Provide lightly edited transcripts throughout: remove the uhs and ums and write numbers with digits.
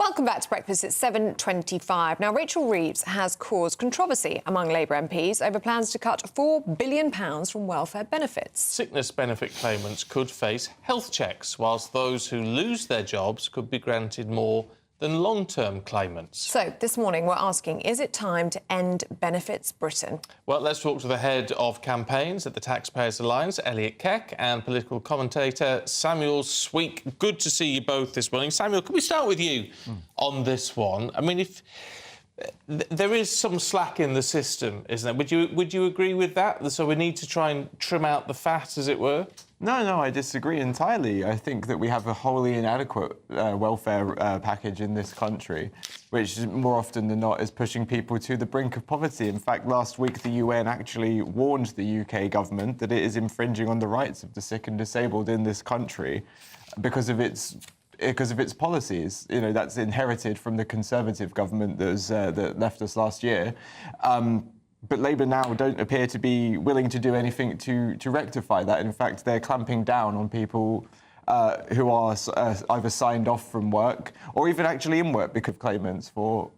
Welcome back to Breakfast. It's 7:25. Now, Rachel Reeves has caused controversy among Labour MPs over plans to cut £4 billion from welfare benefits. Sickness benefit claimants could face health checks, whilst those who lose their jobs could be granted more than long-term claimants. So, this morning we're asking, is it time to end Benefits Britain? Well, let's talk to the head of campaigns at the Taxpayers Alliance, Elliot Keck, and political commentator Samuel Sweek. Good to see you both this morning. Samuel, can we start with you on this one? I mean, if there is some slack in the system, isn't there? Would you agree with that? So we need to try and trim out the fat, as it were? No, I disagree entirely. I think that we have a wholly inadequate welfare package in this country, which more often than not is pushing people to the brink of poverty. In fact, last week the UN actually warned the UK government that it is infringing on the rights of the sick and disabled in this country because of its policies. You know, that's inherited from the Conservative government that left us last year. But Labour now don't appear to be willing to do anything to rectify that. In fact, they're clamping down on people who are either signed off from work or even actually in work because claimants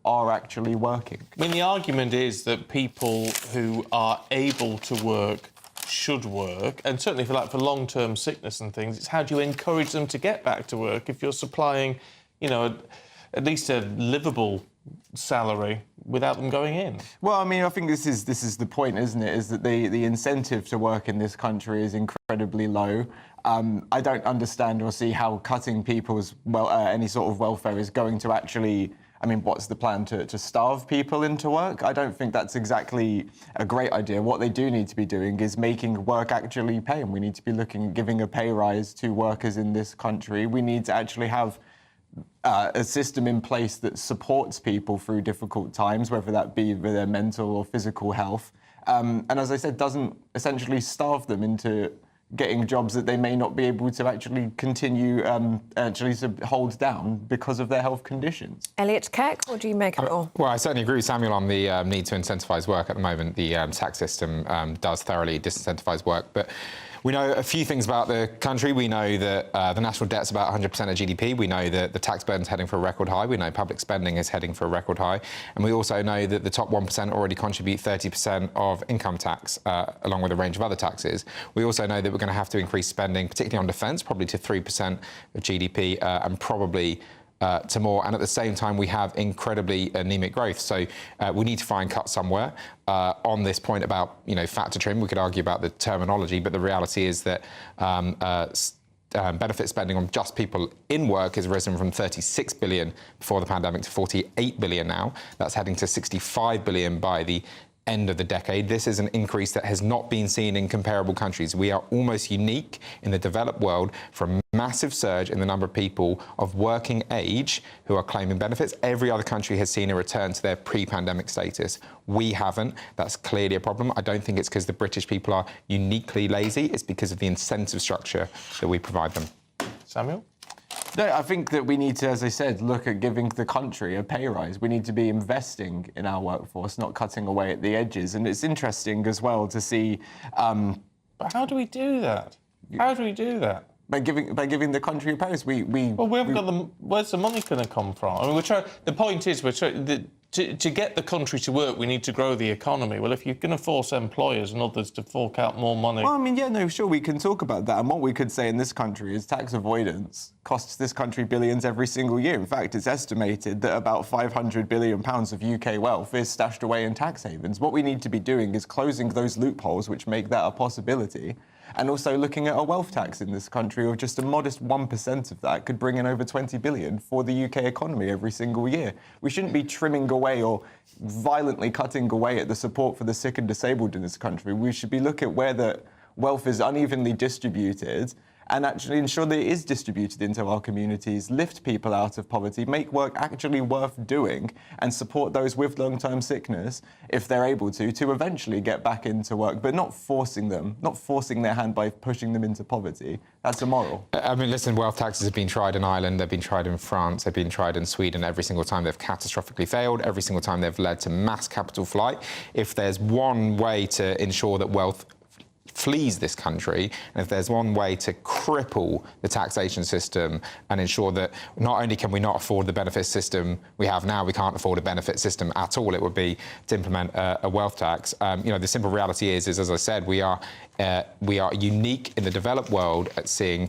are actually working. I mean, the argument is that people who are able to work should work, and certainly for long-term sickness and things, it's how do you encourage them to get back to work if you're supplying, you know, at least a livable salary without them going in? Well, I mean, I think this is the point, isn't it? Is that the incentive to work in this country is incredibly low. I don't understand or see how cutting people's any sort of welfare is going to actually. I mean, what's the plan to starve people into work? I don't think that's exactly a great idea. What they do need to be doing is making work actually pay, and we need to be giving a pay rise to workers in this country. We need to actually have a system in place that supports people through difficult times, whether that be with their mental or physical health. And as I said, doesn't essentially starve them into getting jobs that they may not be able to actually continue to hold down because of their health conditions. Elliot Keck, what do you make of it all? Well, I certainly agree with Samuel on the need to incentivise work. At the moment, the tax system does thoroughly disincentivise work, but we know a few things about the country. We know that the national debt's about 100% of GDP. We know that the tax burden's heading for a record high. We know public spending is heading for a record high. And we also know that the top 1% already contribute 30% of income tax, along with a range of other taxes. We also know that we're going to have to increase spending, particularly on defence, probably to 3% of GDP, and probably to more, and at the same time we have incredibly anemic growth. So we need to find cuts somewhere. On this point about, you know, fat to trim, we could argue about the terminology, but the reality is that benefit spending on just people in work has risen from 36 billion before the pandemic to 48 billion now. That's heading to 65 billion by the end of the decade. This is an increase that has not been seen in comparable countries. We are almost unique in the developed world for a massive surge in the number of people of working age who are claiming benefits. Every other country has seen a return to their pre-pandemic status. We haven't. That's clearly a problem. I don't think it's because the British people are uniquely lazy. It's because of the incentive structure that we provide them. Samuel? No, I think that we need to, as I said, look at giving the country a pay rise. We need to be investing in our workforce, not cutting away at the edges. And it's interesting as well to see. But how do we do that? How do we do that? By giving the country a pay rise. We haven't got the. Where's the money going to come from? I mean, the point is, to get the country to work, we need to grow the economy. Well, if you're going to force employers and others to fork out more money... Well, I mean, yeah, no, sure, we can talk about that. And what we could say in this country is tax avoidance costs this country billions every single year. In fact, it's estimated that about £500 billion of UK wealth is stashed away in tax havens. What we need to be doing is closing those loopholes which make that a possibility, and also looking at a wealth tax in this country of just a modest 1% of that could bring in over 20 billion for the UK economy every single year. We shouldn't be trimming away or violently cutting away at the support for the sick and disabled in this country. We should be looking at where the wealth is unevenly distributed and actually ensure that it is distributed into our communities, lift people out of poverty, make work actually worth doing, and support those with long-term sickness, if they're able to eventually get back into work, but not forcing their hand by pushing them into poverty. That's immoral. I mean, listen, wealth taxes have been tried in Ireland, they've been tried in France, they've been tried in Sweden. Every single time they've catastrophically failed, every single time they've led to mass capital flight. If there's one way to ensure that wealth flees this country. And if there's one way to cripple the taxation system and ensure that not only can we not afford the benefit system we have now, we can't afford a benefit system at all, it would be to implement a wealth tax. The simple reality is as I said, we are unique in the developed world at seeing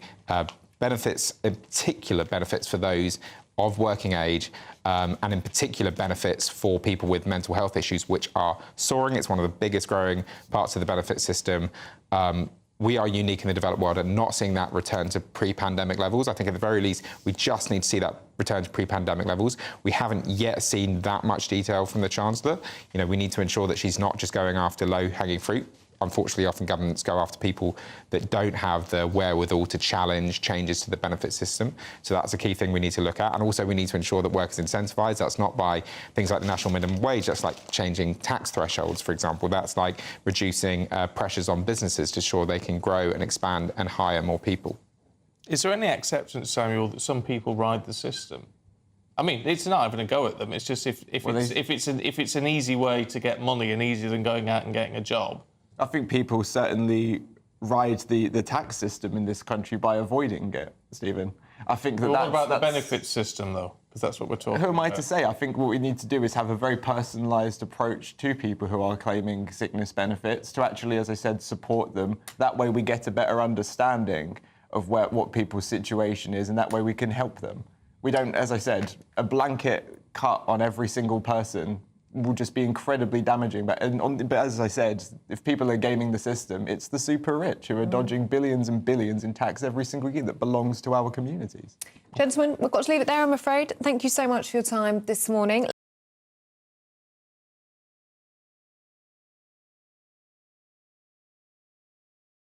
benefits, in particular benefits for those of working age, and in particular benefits for people with mental health issues, which are soaring. It's one of the biggest growing parts of the benefit system. We are unique in the developed world and not seeing that return to pre-pandemic levels. I think at the very least, we just need to see that return to pre-pandemic levels. We haven't yet seen that much detail from the Chancellor. We need to ensure that she's not just going after low-hanging fruit. Unfortunately, often governments go after people that don't have the wherewithal to challenge changes to the benefit system. So that's a key thing we need to look at. And also we need to ensure that work is incentivised. That's not by things like the national minimum wage. That's like changing tax thresholds, for example. That's like reducing pressures on businesses to ensure they can grow and expand and hire more people. Is there any acceptance, Samuel, that some people ride the system? I mean, it's not having a go at them. It's just if it's an easy way to get money and easier than going out and getting a job. I think people certainly ride the tax system in this country by avoiding it, Stephen. I think that what about the benefits system, though? Because that's what we're talking about. Who am I to say? I think what we need to do is have a very personalised approach to people who are claiming sickness benefits, to actually, as I said, support them. That way we get a better understanding of what people's situation is, and that way we can help them. We don't, as I said, a blanket cut on every single person will just be incredibly damaging. But as I said, if people are gaming the system, it's the super rich who are dodging billions and billions in tax every single year that belongs to our communities. Gentlemen, we've got to leave it there, I'm afraid. Thank you so much for your time this morning.